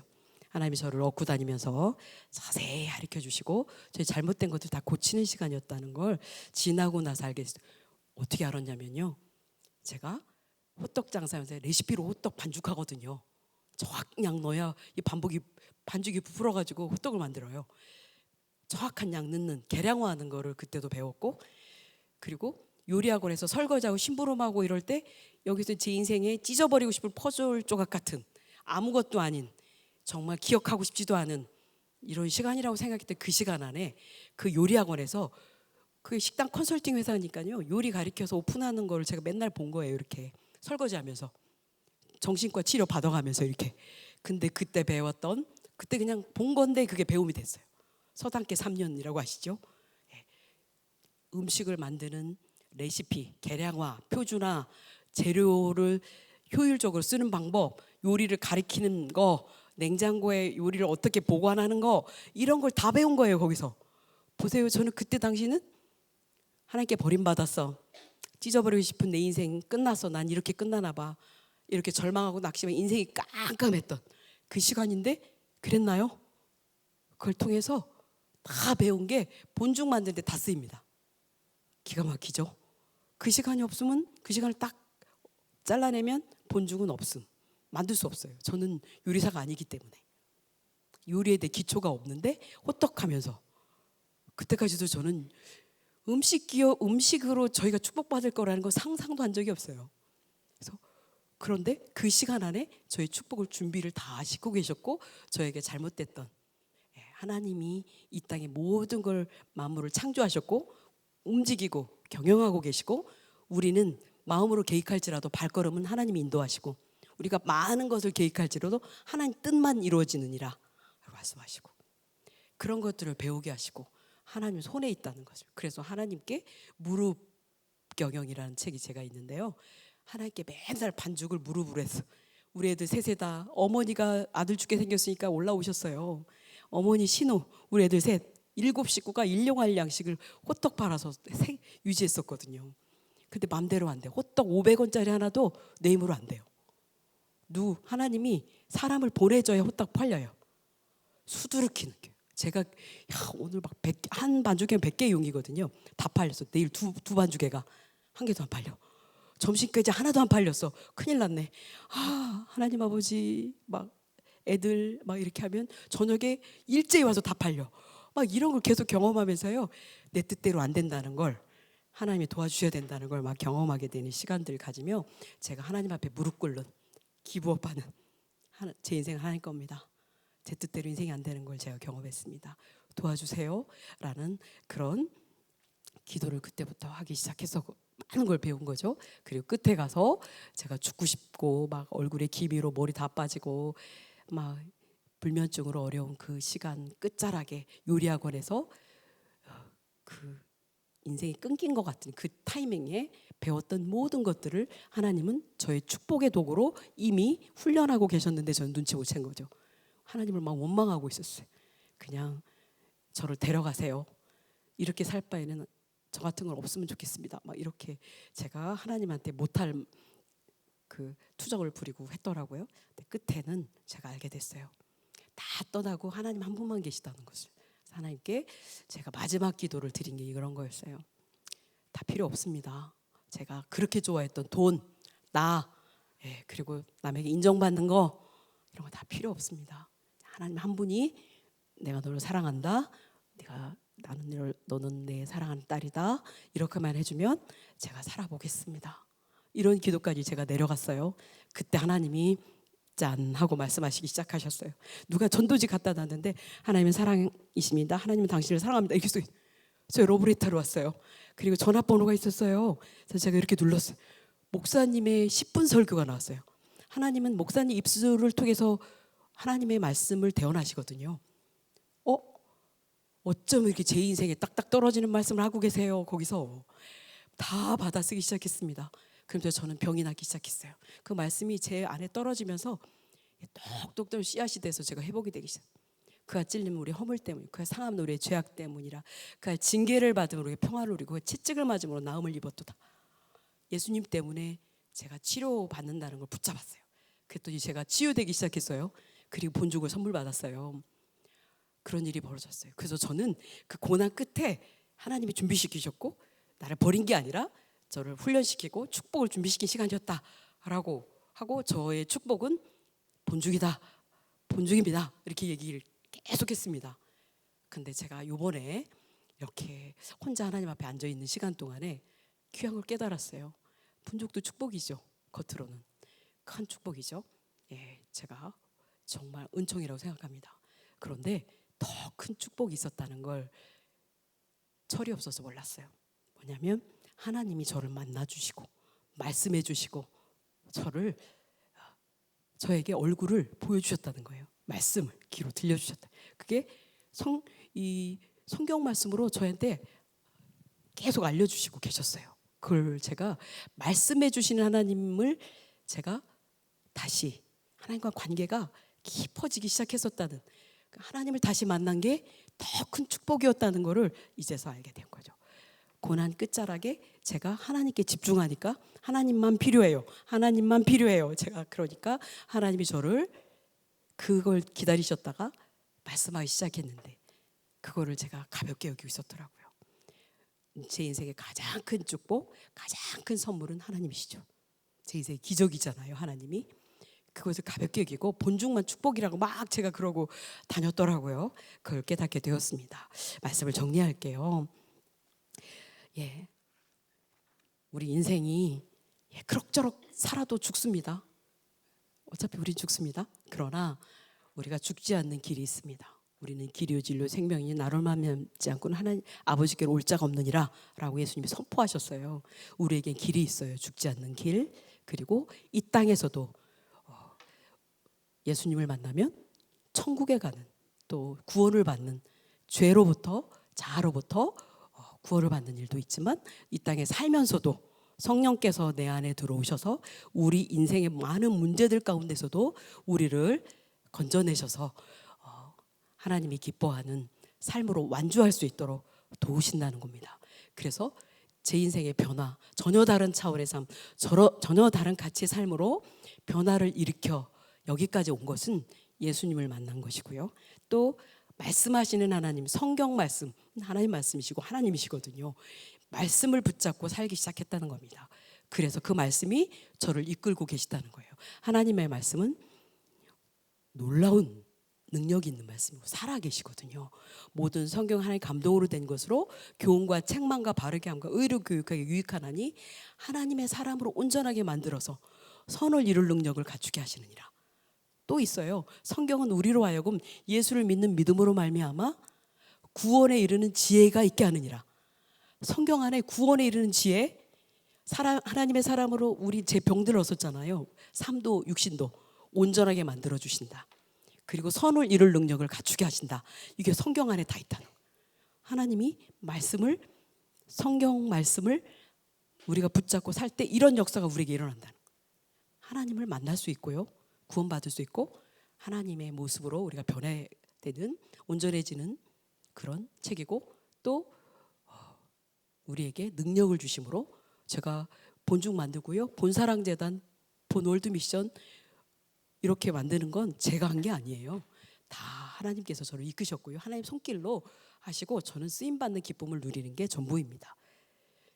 하나님이 저를 얻고 다니면서 자세히 가르쳐 주시고 저희 잘못된 것들 다 고치는 시간이었다는 걸 지나고 나서 알게 됐어요. 어떻게 알았냐면요. 제가 호떡 장사하면서 레시피로 호떡 반죽하거든요. 정확한 양 넣어야 이 반죽이 부풀어가지고 호떡을 만들어요. 정확한 양 넣는 계량화하는 거를 그때도 배웠고 그리고 요리학원에서 설거지하고 심부름하고 이럴 때 여기서 제 인생에 찢어버리고 싶은 퍼즐 조각 같은 아무것도 아닌 정말 기억하고 싶지도 않은 이런 시간이라고 생각했던 그 시간 안에 그 요리학원에서 그 식당 컨설팅 회사니까요. 요리 가르쳐서 오픈하는 거를 제가 맨날 본 거예요. 이렇게 설거지하면서 정신과 치료 받아가면서 이렇게. 근데 그때 배웠던 그때 그냥 본 건데 그게 배움이 됐어요. 서당계 3년이라고 아시죠? 음식을 만드는 레시피, 계량화, 표준화, 재료를 효율적으로 쓰는 방법, 요리를 가리키는 거, 냉장고에 요리를 어떻게 보관하는 거 이런 걸 다 배운 거예요. 거기서 보세요. 저는 그때 당시는 하나님께 버림받았어. 찢어버리고 싶은 내 인생 끝났어. 난 이렇게 끝나나 봐. 이렇게 절망하고 낙심해 인생이 깜깜했던 그 시간인데 그랬나요? 그걸 통해서 다 배운 게 본죽 만드는 데 다 쓰입니다. 기가 막히죠? 그 시간이 없으면 그 시간을 딱 잘라내면 본죽은 없음. 만들 수 없어요. 저는 요리사가 아니기 때문에. 요리에 대해 기초가 없는데 호떡하면서, 그때까지도 저는 음식으로 저희가 축복받을 거라는 거 상상도 한 적이 없어요. 그래서 그런데 그 시간 안에 저희 축복을 준비를 다 하시고 계셨고, 저에게 잘못됐던, 하나님이 이 땅의 모든 걸 만물을 창조하셨고 움직이고 경영하고 계시고, 우리는 마음으로 계획할지라도 발걸음은 하나님이 인도하시고, 우리가 많은 것을 계획할지라도 하나님 뜻만 이루어지느니라 말씀하시고, 그런 것들을 배우게 하시고 하나님 손에 있다는 것을. 그래서 하나님께 무릎 경영이라는 책이 제가 있는데요, 하나님께 맨날 반죽을 무릎으로 해서, 우리 애들 셋에 다 어머니가 아들 죽게 생겼으니까 올라오셨어요. 어머니 신우, 우리 애들 셋, 7식구가 일용할 양식을 호떡 팔아서 유지했었거든요. 근데 맘대로 안 돼. 호떡 500원짜리 하나도 내 힘으로 안 돼요. 하나님이 사람을 보내줘야 호떡 팔려요. 수두룩히 느껴요. 제가 오늘 막 한 반죽에 100개 용이거든요. 다 팔렸어. 내일 두 반죽에가 한 개도 안 팔려. 점심까지 하나도 안 팔렸어. 큰일 났네. 하나님 아버지, 막 애들 막 이렇게 하면 저녁에 일제히 와서 다 팔려. 막 이런 걸 계속 경험하면서요, 내 뜻대로 안 된다는 걸, 하나님이 도와주셔야 된다는 걸 막 경험하게 되는 시간들을 가지며, 제가 하나님 앞에 무릎 꿇는, 기부업하는, 제 인생 하나님 겁니다. 제 뜻대로 인생이 안 되는 걸 제가 경험했습니다. 도와주세요 라는 그런 기도를 그때부터 하기 시작해서 많은 걸 배운 거죠. 그리고 끝에 가서 제가 죽고 싶고, 막 얼굴에 기미로 머리 다 빠지고, 막 불면증으로 어려운 그 시간 끝자락에 요리학원에서 그 인생이 끊긴 것 같은 그 타이밍에 배웠던 모든 것들을 하나님은 저의 축복의 도구로 이미 훈련하고 계셨는데, 저는 눈치 못 챈 거죠. 하나님을 막 원망하고 있었어요. 그냥 저를 데려가세요. 이렇게 살 바에는 저 같은 건 없으면 좋겠습니다. 막 이렇게 제가 하나님한테 못할 그 투정을 부리고 했더라고요. 근데 끝에는 제가 알게 됐어요. 다 떠나고 하나님 한 분만 계시다는 것을. 하나님께 제가 마지막 기도를 드린 게 이런 거였어요. 다 필요 없습니다. 제가 그렇게 좋아했던 돈, 그리고 남에게 인정받는 거, 이런 거 다 필요 없습니다. 하나님 한 분이, 내가 너를 사랑한다, 너는 내 사랑하는 딸이다, 이렇게만 해주면 제가 살아보겠습니다. 이런 기도까지 제가 내려갔어요. 그때 하나님이 짠 하고 말씀하시기 시작하셨어요. 누가 전도지 갖다 놨는데, 하나님은 사랑이십니다, 하나님은 당신을 사랑합니다, 이렇게 써있어요. 저 러브레터로 왔어요. 그리고 전화번호가 있었어요. 그래서 제가 이렇게 눌렀어요. 목사님의 10분 설교가 나왔어요. 하나님은 목사님 입술을 통해서 하나님의 말씀을 대언하시거든요. 어쩜 이렇게 제 인생에 딱딱 떨어지는 말씀을 하고 계세요. 거기서 다 받아쓰기 시작했습니다. 그러면서 저는 병이 나기 시작했어요. 그 말씀이 제 안에 떨어지면서 똑똑똑 씨앗이 돼서 제가 회복이 되기 시작했어요. 그가 찔림은 우리의 허물 때문이고, 그가 상함은 우리의 죄악 때문이라. 그가 징계를 받음으로 우리의 평화를 누리고, 채찍을 맞음으로 나음을 입었도다. 예수님 때문에 제가 치료받는다는 걸 붙잡았어요. 그랬더니 제가 치유되기 시작했어요. 그리고 본죽을 선물 받았어요. 그런 일이 벌어졌어요. 그래서 저는 그 고난 끝에 하나님이 준비시키셨고, 나를 버린 게 아니라 저를 훈련시키고 축복을 준비시킨 시간이었다라고 하고, 저의 축복은 본죽입니다, 이렇게 얘기를 계속했습니다. 근데 제가 이번에 이렇게 혼자 하나님 앞에 앉아 있는 시간 동안에 귀한 걸 깨달았어요. 본죽도 축복이죠. 겉으로는 큰 축복이죠. 제가 정말 은총이라고 생각합니다. 그런데 더 큰 축복이 있었다는 걸 철이 없어서 몰랐어요. 뭐냐면 하나님이 저를 만나주시고 말씀해 주시고 저에게 얼굴을 보여주셨다는 거예요. 말씀을 귀로 들려주셨다. 그게 이 성경 말씀으로 저한테 계속 알려주시고 계셨어요. 그걸 제가 말씀해 주시는 하나님을 제가 다시 하나님과 관계가 깊어지기 시작했었다는, 하나님을 다시 만난 게 더 큰 축복이었다는 것을 이제서 알게 된 거죠. 고난 끝자락에 제가 하나님께 집중하니까 하나님만 필요해요. 하나님만 필요해요. 제가 그러니까 하나님이 저를 그걸 기다리셨다가 말씀하기 시작했는데, 그거를 제가 가볍게 여기고 있었더라고요. 제 인생의 가장 큰 축복, 가장 큰 선물은 하나님이시죠. 제 인생의 기적이잖아요, 하나님이. 그것을 가볍게 여기고 본중만 축복이라고 막 제가 그러고 다녔더라고요. 그걸 깨닫게 되었습니다. 말씀을 정리할게요. 예, 우리 인생이 그럭저럭 살아도 죽습니다. 어차피 우린 죽습니다. 그러나 우리가 죽지 않는 길이 있습니다. 우리는 길이요 진리요 생명이니 나를 만나지 않고는 하나님 아버지께로 올 자가 없느니라 라고 예수님이 선포하셨어요. 우리에겐 길이 있어요. 죽지 않는 길. 그리고 이 땅에서도 예수님을 만나면 천국에 가는, 또 구원을 받는, 죄로부터 자아로부터 구원을 받는 일도 있지만 이 땅에 살면서도 성령께서 내 안에 들어오셔서 우리 인생의 많은 문제들 가운데서도 우리를 건져내셔서 하나님이 기뻐하는 삶으로 완주할 수 있도록 도우신다는 겁니다. 그래서 제 인생의 변화, 전혀 다른 차원의 삶, 전혀 다른 가치의 삶으로 변화를 일으켜 여기까지 온 것은 예수님을 만난 것이고요. 또 말씀하시는 하나님, 성경 말씀, 하나님 말씀이시고 하나님이시거든요. 말씀을 붙잡고 살기 시작했다는 겁니다. 그래서 그 말씀이 저를 이끌고 계시다는 거예요. 하나님의 말씀은 놀라운 능력이 있는 말씀이고 살아계시거든요. 모든 성경 하나님 감동으로 된 것으로 교훈과 책망과 바르게 함과 의로 교육하게 유익하나니 하나님의 사람으로 온전하게 만들어서 선을 이룰 능력을 갖추게 하시느니라. 또 있어요. 성경은 우리로 하여금 예수를 믿는 믿음으로 말미암아 구원에 이르는 지혜가 있게 하느니라. 성경 안에 구원에 이르는 지혜, 하나님의 사람으로 우리 제 병들을 얻었잖아요. 삶도 육신도 온전하게 만들어 주신다. 그리고 선을 이룰 능력을 갖추게 하신다. 이게 성경 안에 다 있다는 거예요. 하나님이 말씀을, 성경 말씀을 우리가 붙잡고 살 때 이런 역사가 우리에게 일어난다는 거예요. 하나님을 만날 수 있고요, 구원받을 수 있고 하나님의 모습으로 우리가 변화되는, 온전해지는 그런 책이고, 또 우리에게 능력을 주심으로 제가 본중 만들고요, 본사랑재단, 본월드미션 이렇게 만드는 건 제가 한 게 아니에요. 다 하나님께서 저를 이끄셨고요, 하나님 손길로 하시고 저는 쓰임받는 기쁨을 누리는 게 전부입니다.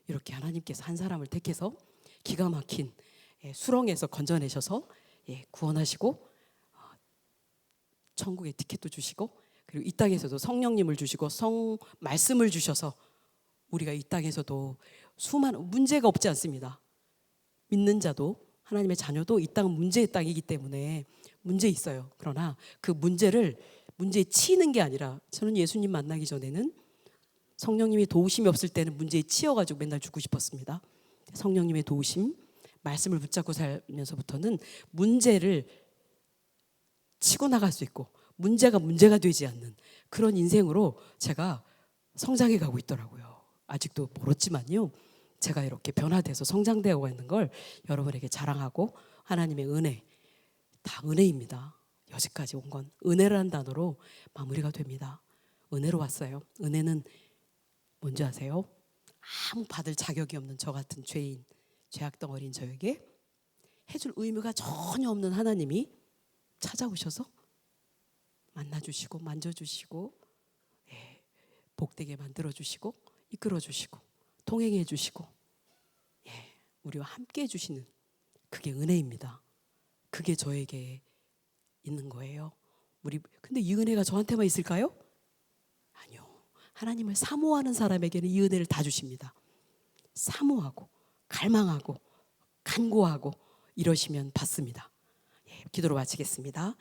이렇게 하나님께서 한 사람을 택해서 기가 막힌 수렁에서 건져내셔서 구원하시고 천국의 티켓도 주시고, 그리고 이 땅에서도 성령님을 주시고 말씀을 주셔서 우리가 이 땅에서도 수많은 문제가 없지 않습니다. 믿는 자도 하나님의 자녀도 이 땅은 문제의 땅이기 때문에 문제 있어요. 그러나 그 문제에 치이는 게 아니라, 저는 예수님 만나기 전에는 성령님의 도우심이 없을 때는 문제에 치여가지고 맨날 죽고 싶었습니다. 성령님의 도우심, 말씀을 붙잡고 살면서부터는 문제를 치고 나갈 수 있고 문제가 되지 않는 그런 인생으로 제가 성장해 가고 있더라고요. 아직도 멀었지만요, 제가 이렇게 변화돼서 성장되어 가는 걸 여러분에게 자랑하고, 하나님의 은혜, 다 은혜입니다. 여기까지 온 건 은혜라는 단어로 마무리가 됩니다. 은혜로 왔어요. 은혜는 뭔지 아세요? 아무 받을 자격이 없는 저 같은 죄인, 죄악덩어리인 저에게 해줄 의무가 전혀 없는 하나님이 찾아오셔서 만나주시고 만져주시고 복되게 만들어주시고 이끌어주시고 동행해주시고 우리와 함께 해주시는, 그게 은혜입니다. 그게 저에게 있는 거예요. 근데 이 은혜가 저한테만 있을까요? 아니요. 하나님을 사모하는 사람에게는 이 은혜를 다 주십니다. 사모하고 갈망하고 간구하고 이러시면 받습니다. 기도로 마치겠습니다.